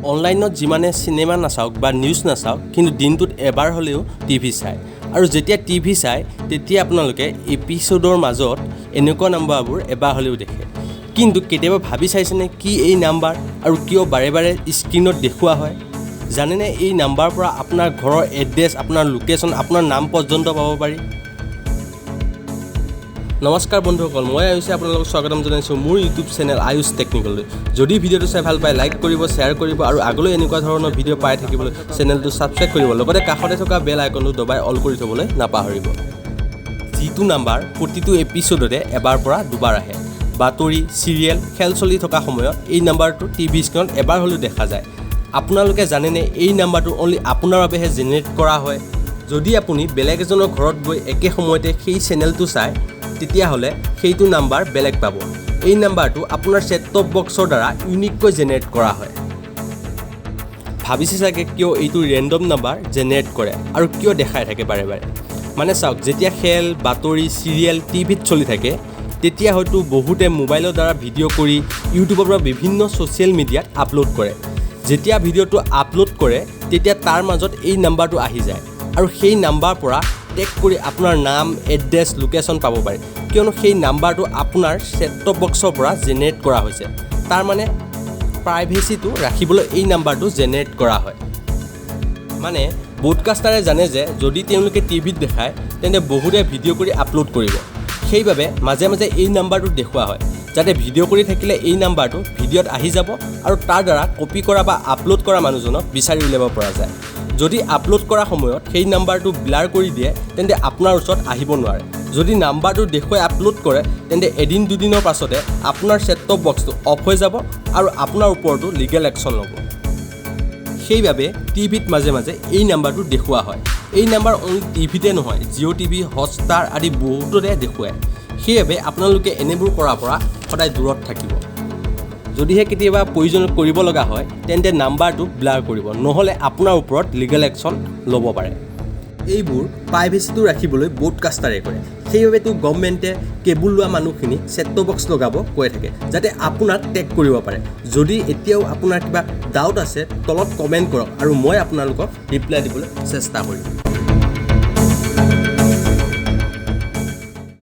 অনলাইনত যিমানে সিনেমা নাচাওক বা নিউজ নাচাওক কিন্তু দিনটোত এবাৰ হ'লেও টিভি চায় আৰু যেতিয়া টিভি চায় তেতিয়া আপোনালোকে এপিসোডৰ মাজত এনেকুৱা নাম্বাৰবোৰ এবাৰ হ'লেও দেখে কিন্তু কেতিয়াবা ভাবি চাইছেনে কি এই নাম্বাৰ আৰু কিয় বাৰে বাৰে স্ক্ৰীনত দেখুওৱা হয় জানেনে এই নাম্বাৰৰ পৰা আপোনাৰ ঘৰৰ এড্ৰেছ আপোনাৰ লোকেশ্যন আপোনাৰ নাম পৰ্যন্ত পাব পাৰি নমস্কাৰ বন্ধুসকল মই আয়ুষে আপোনালোকক স্বাগতম জনাইছোঁ মোৰ ইউটিউব চেনেল আয়ুষ টেকনিকলৈ যদি ভিডিঅ'টো চাই ভাল পায় লাইক কৰিব শ্বেয়াৰ কৰিব আৰু আগলৈ এনেকুৱা ধৰণৰ ভিডিঅ' পাই থাকিবলৈ চেনেলটো ছাবস্ক্ৰাইব কৰিব লগতে কাষতে থকা বেল আইকনটো দবাই অল কৰি থবলৈ নাপাহৰিব যিটো নাম্বাৰ প্ৰতিটো এপিসোডতে এবাৰ পৰা দুবাৰ আহে বাতৰি সিৰিয়েল খেল চলি থকা সময়ত এই নাম্বাৰটো টিভি স্ক্ৰীনত এবাৰ হ'লেও দেখা যায় আপোনালোকে জানেনে এই নাম্বাৰটো অনলি আপোনাৰ বাবেহে জেনেৰেট কৰা হয় যদি আপুনি বেলেগ এজনৰ ঘৰত গৈ একে সময়তে সেই চেনেলটো চায় তেতিয়াহ'লে সেইটো নাম্বাৰ বেলেগ পাব এই নাম্বাৰটো আপোনাৰ সেট টপ বক্সৰ দ্বাৰা ইউনিককৈ জেনেৰেট কৰা হয় ভাবিছে চাগে কিয় এইটো ৰেণ্ডম নাম্বাৰ জেনেৰেট কৰে আৰু কিয় দেখাই থাকে বাৰে বাৰে মানে চাওক যেতিয়া খেল বাতৰি সিৰিয়েল টিভিত চলি থাকে তেতিয়া হয়তো বহুতে মোবাইলৰ দ্বাৰা ভিডিঅ' কৰি ইউটিউবৰ পৰা বিভিন্ন ছ'চিয়েল মিডিয়াত আপলোড কৰে যেতিয়া ভিডিঅ'টো আপলোড কৰে তেতিয়া তাৰ মাজত এই নাম্বাৰটো আহি যায় আৰু সেই নাম্বাৰৰ পৰা টেগ কৰি আপোনাৰ নাম এড্ৰেছ লোকেশ্যন পাব পাৰে কিয়নো সেই নাম্বাৰটো আপোনাৰ সেট টপ বক্সৰ পৰা জেনেৰেট কৰা হৈছে তাৰ মানে প্ৰাইভেচিটো ৰাখিবলৈ এই নাম্বাৰটো জেনেৰেট কৰা হয় মানে ব্ৰডকাষ্টাৰে জানে যে যদি তেওঁলোকে টিভিত দেখায় তেন্তে বহুতে ভিডিঅ' কৰি আপলোড কৰিব সেইবাবে মাজে মাজে এই নাম্বাৰটো দেখুওৱা হয় যাতে ভিডিঅ' কৰি থাকিলে এই নাম্বাৰটো ভিডিঅ'ত আহি যাব আৰু তাৰ দ্বাৰা কপি কৰা বা আপলোড কৰা মানুহজনক বিচাৰি উলিয়াব পৰা যায় যদি আপলোড কৰা সময়ত সেই নাম্বাৰটো ব্লাৰ কৰি দিয়ে তেন্তে আপোনাৰ ওচৰত আহিব নোৱাৰে যদি নাম্বাৰটো দেখুৱাই আপলোড কৰে তেন্তে এদিন দুদিনৰ পাছতে আপোনাৰ সেট টপ বক্সটো অফ হৈ যাব আৰু আপোনাৰ ওপৰতো লিগেল একশ্যন ল'ব সেইবাবে টিভিত মাজে মাজে এই নাম্বাৰটো দেখুওৱা হয় এই নাম্বাৰ অনলি টিভিতে নহয় জিঅ' টিভি হটষ্টাৰ আদি বহুততে দেখুৱায় সেইবাবে আপোনালোকে এনেবোৰ কৰাৰ পৰা সদায় দূৰত থাকিব যদিহে কেতিয়াবা প্ৰয়োজন কৰিব লগা হয় তেন্তে নাম্বাৰটো ব্লাৰ কৰিব নহ'লে আপোনাৰ ওপৰত লিগেল একশ্যন ল'ব পাৰে এইবোৰ প্ৰাইভেচিটো ৰাখিবলৈ ব্ৰডকাষ্টাৰে কৰে সেইবাবেতো গভৰ্ণমেণ্টে কেবুল লোৱা মানুহখিনিক সেট টপ বক্স লগাব কৈ থাকে যাতে আপোনাক টেগ কৰিব পাৰে যদি এতিয়াও আপোনাৰ কিবা ডাউট আছে তলত কমেণ্ট কৰক আৰু মই আপোনালোকক ৰিপ্লাই দিবলৈ চেষ্টা কৰিম